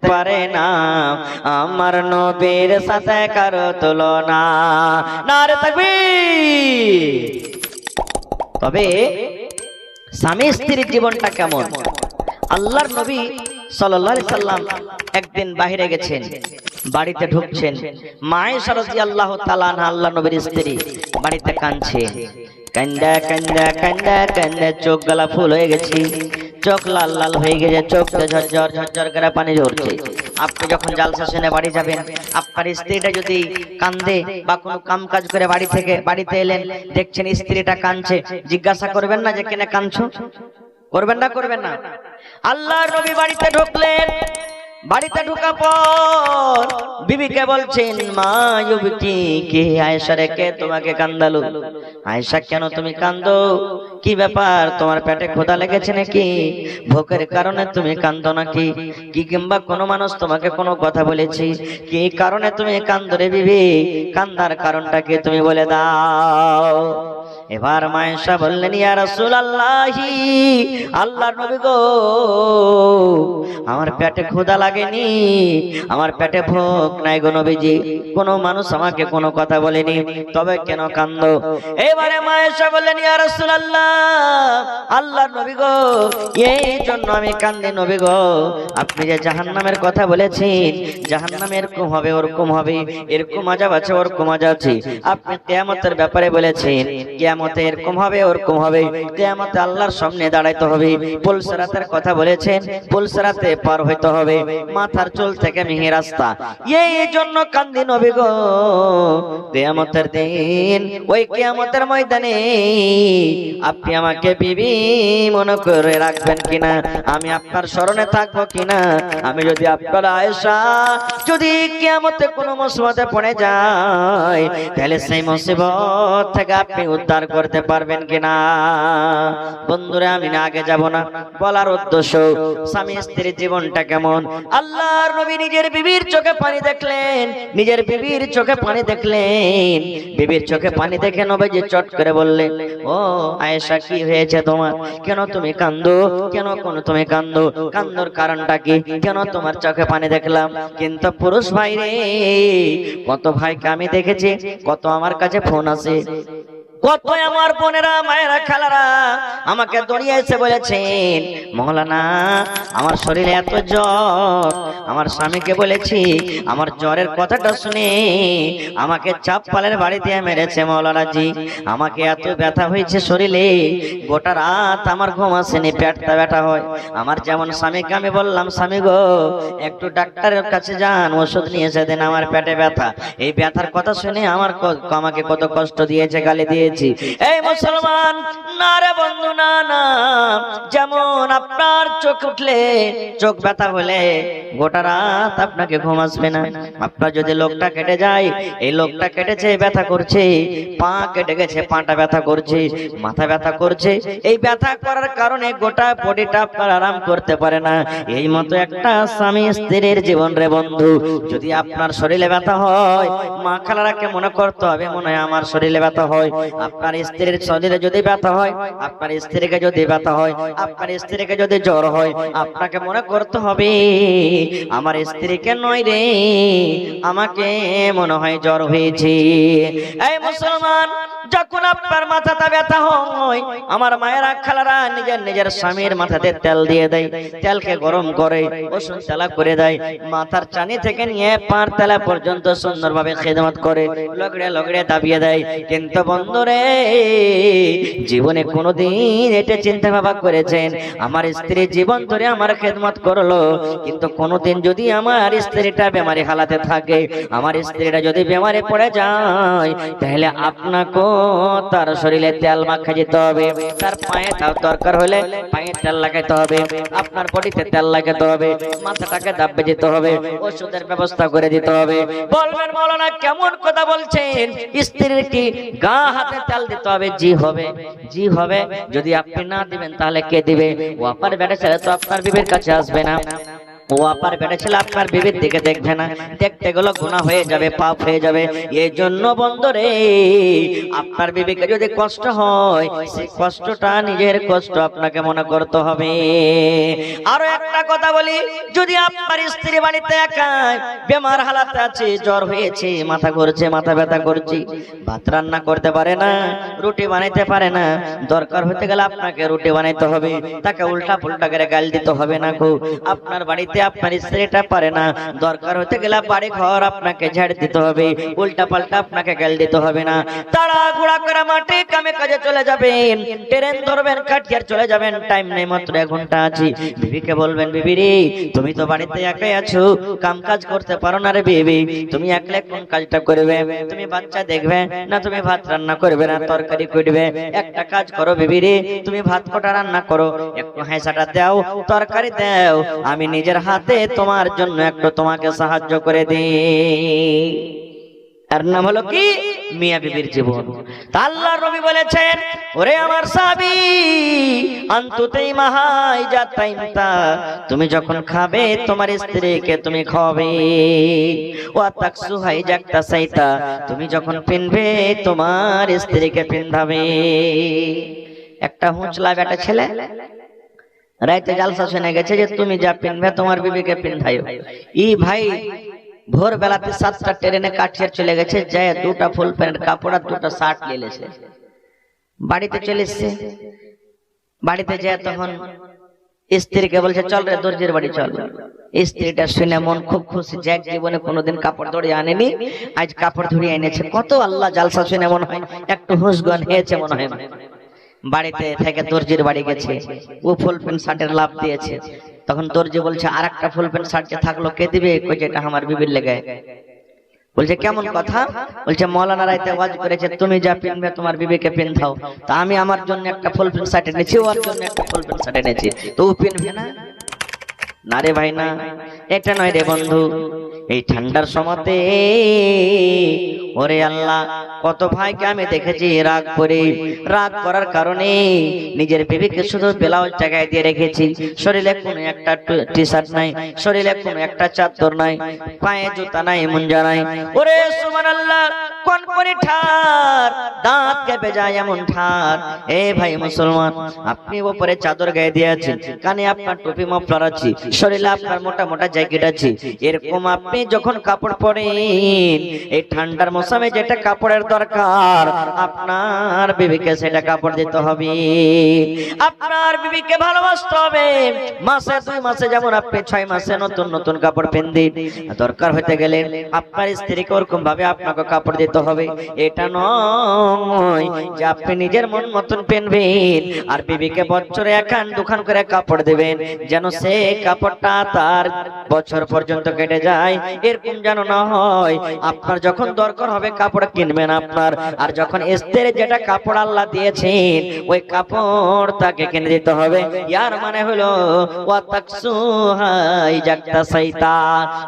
পারে না, আমার নবীর সাথে কারো তুলনা। নারে তাকবীর। তবে স্বামী স্ত্রীর জীবনটা কেমন? আল্লাহর নবী সাল্লাল্লাহু আলাইহি সাল্লাম একদিন বাইরে গেছেন, বাড়িতে ঢুকছেন, মা আয়েশা রাদিয়াল্লাহু তাআলা আনহা আল্লাহর নবীর স্ত্রী বাড়িতে কাঁদছে। কান্দা কান্দা কান্দা কান্দা চোখ গলা ফুল হয়ে গেছে, চোখ লাল লাল হয়ে গেছে, চোখ ঝরঝর ঝরঝর করে পানি ঝরছে। আপনি যখন জালসা শুনে বাড়ি যাবেন, আপনার স্ত্রীটা যদি কান্দে বা কোনো কাম কাজ করে বাড়িতে এলেন, দেখছেন স্ত্রীটা কাঁদছে, জিজ্ঞাসা করবেন না যে কেন কাঁদছো? করবেন না? করবেন না? আল্লাহর নবী বাড়িতে ঢুকলেন, বাড়িতে ঢোকা পর বিবিকে বলছেন, মা ইউবকি কে? আয়েশা রে, কে তোমাকে কান্দালো? আয়েশা, কেন তুমি কান্দো? কি ব্যাপার? তোমার পেটে ক্ষুধা লেগেছে নাকি? ভোকের কারণে তুমি কান্দো নাকি? কি কিংবা কোনো মানুষ তোমাকে কোনো কথা বলেছে? কি কারণে তুমি কান্দো রে বিবি? কান্দার কারণটা কি তুমি বলে দাও। এবার মা আয়েশা বললেন, ইয়া রাসূলুল্লাহি, আল্লাহর নবী গো, আমার পেটে ক্ষুধা লাগেনি, আমার পেটে ভোক নাই গো নবীজি, কোনো মানুষ আমাকে কোনো কথা বলেনি, তবে কেন কান্দো? এবারে মা আয়েশা বললেন, ইয়া রাসূলুল্লাহ, আল্লাহর নবী গো, এই জন্য আমি কান্দি নবী গো, আপনি যে জাহান্নামের কথা বলেছেন, জাহান্নামে এরকম হবে, ওরকম হবে, এরকম আযাব আছে, ওরকম আযাব আছে। আপনি কিয়ামতের ব্যাপারে বলেছেন, কিয়ামতে এরকম হবে, ওরকম হবে, কিয়ামতে আল্লাহর সামনে দাঁড়াইতে হবে। পুলসিরাতের কথা বলেছেন, পুলসিরাতে পার হইতে হবে, মাথার চুল থেকে মিহি রাস্তা। এই জন্য কান্দি নবী গো, কিয়ামতের দিন, ওই কিয়ামতের ময়দানে আপনি আমাকে বিবি মনে করে রাখবেন কিনা, আমি আপনার স্মরণে থাকবো কিনা, আমি যদি আপনার আয়েশা যদি কিয়ামতে কোনো মুসিবতে পড়ে যায়, তাহলে সেই মুসিবত থেকে আপনি উদ্ধার করতে পারবেন কিনা। বন্ধুরা, আমি না আগে যাব না, বলার উদ্দেশ্য স্বামী স্ত্রীর জীবনটা কেমন। আল্লাহর নবী নিজের বিবির চোখে পানি দেখলেন, নিজের বিবির চোখে পানি দেখলেন, বিবির চোখে পানি দেখে নবীজি চট করে বললেন, ও আয়েশা, কি হয়েছে তোমার? কেন তুমি কান্দো? কেন তুমি কান্দো? কান্দোর কারণটা কি? কেন তোমার চোখে পানি দেখলাম? কিন্তু পুরুষ ভাই রে, কত ভাইকে আমি দেখেছি, কত আমার কাছে ফোন আছে, কত আমার বোনেরা, মায়েরা, খালারা আমাকে দড়িয়ে এসে বলেছেন, মৌলানা আমার শরীরে এত জ্বর, আমার স্বামীকে বলেছি, আমার জ্বরের কথাটা শুনে আমাকে চাপ্পালের বাড়ি দিয়ে মেরেছে মৌলানা জি, আমাকে এত ব্যথা হয়েছে শরীরে, গোটা রাত আমার ঘুম আসেনি, পেটটা ব্যথা হয়। আমার যেমন স্বামীকে আমি বললাম, স্বামী গো, একটু ডাক্তারের কাছে যান, ওষুধ নিয়ে এসে দেন, আমার পেটে ব্যথা। এই ব্যথার কথা শুনে আমাকে কত কষ্ট দিয়েছে, গালি দিয়েছে। এই মুসলমান, না রে বন্ধু, না না, যেমন আপনার চোখ উঠলে, চোখ ব্যথা হলে গোটা রাত আপনাকে ঘুম আসবে না। আপনার যদি লোকটা কেটে যায়, এই লোকটা কেটেছে, ব্যথা করছে, পা কেটে গেছে, পাটা ব্যথা করছে, মাথা ব্যথা করছে, এই ব্যথা করার কারণে গোটা বডিটা আপনার আরাম করতে পারে না। এই মতো একটা স্বামী স্ত্রীর জীবন রে বন্ধু। যদি আপনার শরীরে ব্যথা হয়, মা খালারাকে মনে করতে হবে, মনে হয় আমার শরীরে ব্যথা হয়। আপনার স্ত্রীর শরীরে যদি ব্যথা হয়, আপনার স্ত্রীকে যদি ব্যথা হয়, আপনার স্ত্রীকে যদি জ্বর হয়, আপনাকে মনে করতে হবে, আমার স্ত্রীকে নয় রে, আমাকে মনে হয় জ্বর হয়েছে। এই মুসলমান, যখন আপনার মাথাটা ব্যথা হয়, আমার মায়েরা, খালারা নিজের স্বামীর মাথাতে তেল দিয়ে দেয়, তেলকে গরম করে ওষুধ তেলা করে দেয়, মাথার চানি থেকে নিয়ে পার তেলা পর্যন্ত সুন্দরভাবে খেদমত করে, লগড়ে লগড়ে দাবিয়ে দেয়। কিন্তু বন্ধুরে, জীবনে কোনোদিন এটা চিন্তা ভাবনা করেছেন, আমার স্ত্রী জীবন ধরে আমার খেদমত করলো, কিন্তু কোনোদিন যদি আমার স্ত্রীটা বেমারি হালাতে থাকে, আমার স্ত্রীটা যদি বেমারে পড়ে যায়, তাহলে আপনাকে তার শরীরে তেল মাখা যেতে হবে, তার পায়ে তাও দরকার হলে পায়ে তেল লাগাইতে হবে, আপনার বডিতে তেল লাগাতে হবে, মাথাটাকে দাব্বে যেতে হবে, ওষুধের ব্যবস্থা করে দিতে হবে। বলবেন, মাওলানা কেমন কথা বলছেন, স্ত্রীর কি গা হাতে তেল দিতে হবে? জি হবে, জি হবে। যদি আপনি না দিবেন তাহলে কে দিবে? ও আপনার বেটা ছেলে তো আপনার বিবির কাছে আসবে না, ও আপার বেটা ছেলে আপনার বিবির দিকে দেখবে না, দেখতে গেলে গুনাহ হয়ে যাবে, পাপ হয়ে যাবে। এই জন্য বন্ধুরে আপনার বিবিকে যদি কষ্ট হয়, সেই কষ্টটা নিজের কষ্ট আপনাকে মনে করতে হবে। আরো একটা কথা বলি, যদি আপনার স্ত্রী বাড়িতে একাই বেমার হালাতে আছে, জ্বর হয়েছে, মাথা ঘুরছে, মাথা ব্যথা করছে, ভাত রান্না করতে পারে না, রুটি বানাইতে পারে না, দরকার হতে গেলে আপনাকে রুটি বানাইতে হবে, তাকে উল্টা পুল্টা করে গাল দিতে হবে না গো। আপনার বাড়িতে আপনার স্ত্রীটা পারে না, দরকার হতে গেলে বাড়ি ঘর আপনাকে ঝাড় দিতে হবে, উল্টা পাল্টা আপনাকে গাল দিতে হবে না। তাড়াহুড়া করে মাঠে কামে কাজে চলে যাবেন, ট্রেন ধরবেন, কাঠিয়ার চলে যাবেন, টাইম নেই, মাত্র 1 ঘন্টা আছে। বিবিকে বলবেন, বিবি রে তুমি তো বাড়িতে একাই আছো, কাম কাজ করতে পারো না রে বিবি, তুমি একলা কোন কাজটা করবে? তুমি বাচ্চা দেখবে না, তুমি ভাত রান্না করবে না, তরকারি করবে? একটা কাজ করো বিবি রে, তুমি ভাত কটা রান্না করো, একটু হাঁসাটা দাও, তরকারি দাও, আমি নিজের হাতে তোমার জন্য একটু তোমাকে সাহায্য করে দিই। তার নাম হলো কি? মিয়া বিবির জীবন। তা আল্লাহর নবী বলেছেন, ওরে আমার সাহাবী, আনতুতেই মাহাই জাতাইমতা, তুমি যখন খাবে তোমার স্ত্রীকে তুমি খাওয়াবে, ওয়া তাকসুহাই জাকতা সাইতা, তুমি যখন পিনবে তোমার স্ত্রীকে পিন্ধাবে। একটা হুঁচলা বেটা ছেলে রাইতে জালসা শুনে গেছে যে তুমি যা পিনবে তোমার বিবিকে পিন্ধাইও। ই ভাই ভোর বেলাতে 7টা ট্রেনে কাঠিয়ার চলে গেছে, যায় 2টা ফুল প্যান্ট কাপড় আর 2টা শার্ট নিয়ে এসেছে, বাড়িতে চলে এসছে। বাড়িতে যায় তখন স্ত্রীকে বলছে, চল রে দর্জির বাড়ি চল। স্ত্রীটা শুনে মন খুব খুশি, যে জীবনে কোনোদিন কাপড় ধরিয়ে আনেনি, আজ কাপড় ধরিয়ে এনেছে। কত আল্লাহ জালসা শুনে মনে হয় একটু হুঁশগান হয়েছে মনে হয়। বাড়িতে থেকে দর্জির বাড়ি গেছে, ও ফুল প্যান্ট শার্টের লাভ দিয়েছে। তখন দর্জি বলছে, আর একটা ফুল প্যান্ট শার্ট যে থাকলো কে দিবে? কইছে এটা আমার বিবির লেগে। বলছে কেমন কথা? বলছে মৌলানা রাইতে ওয়াজ করেছে তুমি যা পিনবে তোমার বিবিকে পিন্ধাও, তা আমি আমার জন্য একটা ফুল প্যান্ট শার্ট এনেছি, ওর জন্য একটা ফুল প্যান্ট শার্ট এনেছি, তো ও পিনবে না? না রে ভাই না, এটা নয় রে বন্ধু। এই ঠান্ডার সময়তে ওরে আল্লাহ, কত ভাইকে আমি দেখেছি রাগ করে, রাগ করার কারণে নিজের বিবিকে শুধু ব্লাউজ টাকায় দিয়ে রেখেছি, শরীরে কোনো একটা টি শার্ট নাই, শরীরে কোনো একটা চাদর নাই, পায়ে জুতা নাই, মুঞ্জা নাই। ওরে সুবহানাল্লাহ, কোন করে ঠার, দাঁত কেঁপে যায় এমন ঠার। এ ভাই মুসলমান, আপনি উপরে চাদর গায়ে দিয়ে আছেন, কানে আপনার টুপি মফলার আছে, শরীরে আপনার মোটা মোটা জ্যাকেট আছে, এরকম আপনি যখন কাপড় পরেন, এই ঠান্ডার মৌসুমে যেটা কাপড়ের দরকার, আপনার বিবিকে সেটা কাপড় দিতে হবে। আপনার বিবিকে ভালোবাসতে হবে। মাসে 2 মাসে যেমন আপনি 6 মাসে নতুন নতুন কাপড় পেন্দিন, দরকার হতে গেলে আপনার স্ত্রীকে ওরকম ভাবে আপনাকে কাপড় দিতে হবে। এটা নয় যে আপনি নিজের মন মতন পেনবেন আর বিবিকে বছরে 1-2 করে কাপড় দেবেন, যেন সে কাপড়টা তার বছর পর্যন্ত কেটে যায়, এরকম যেন না হয়। আপনার যখন দরকার হবে কাপড় কিনবেন আপনার, আর যখন স্ত্রীর যেটা কাপড় আল্লাহ দিয়েছেন ওই কাপড় তাকে কিনে দিতে হবে। ইয়ার মানে হলো ওয়া তাকসুহাই জাকতা সাইতা,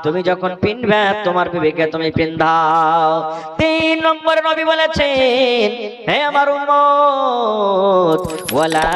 তুমি যখন পিনবে তোমার বিবিকে তুমি পিন্ধাও। 3 নম্বর নবী বলেছেন, হে আমার উম্মত, ওয়ালা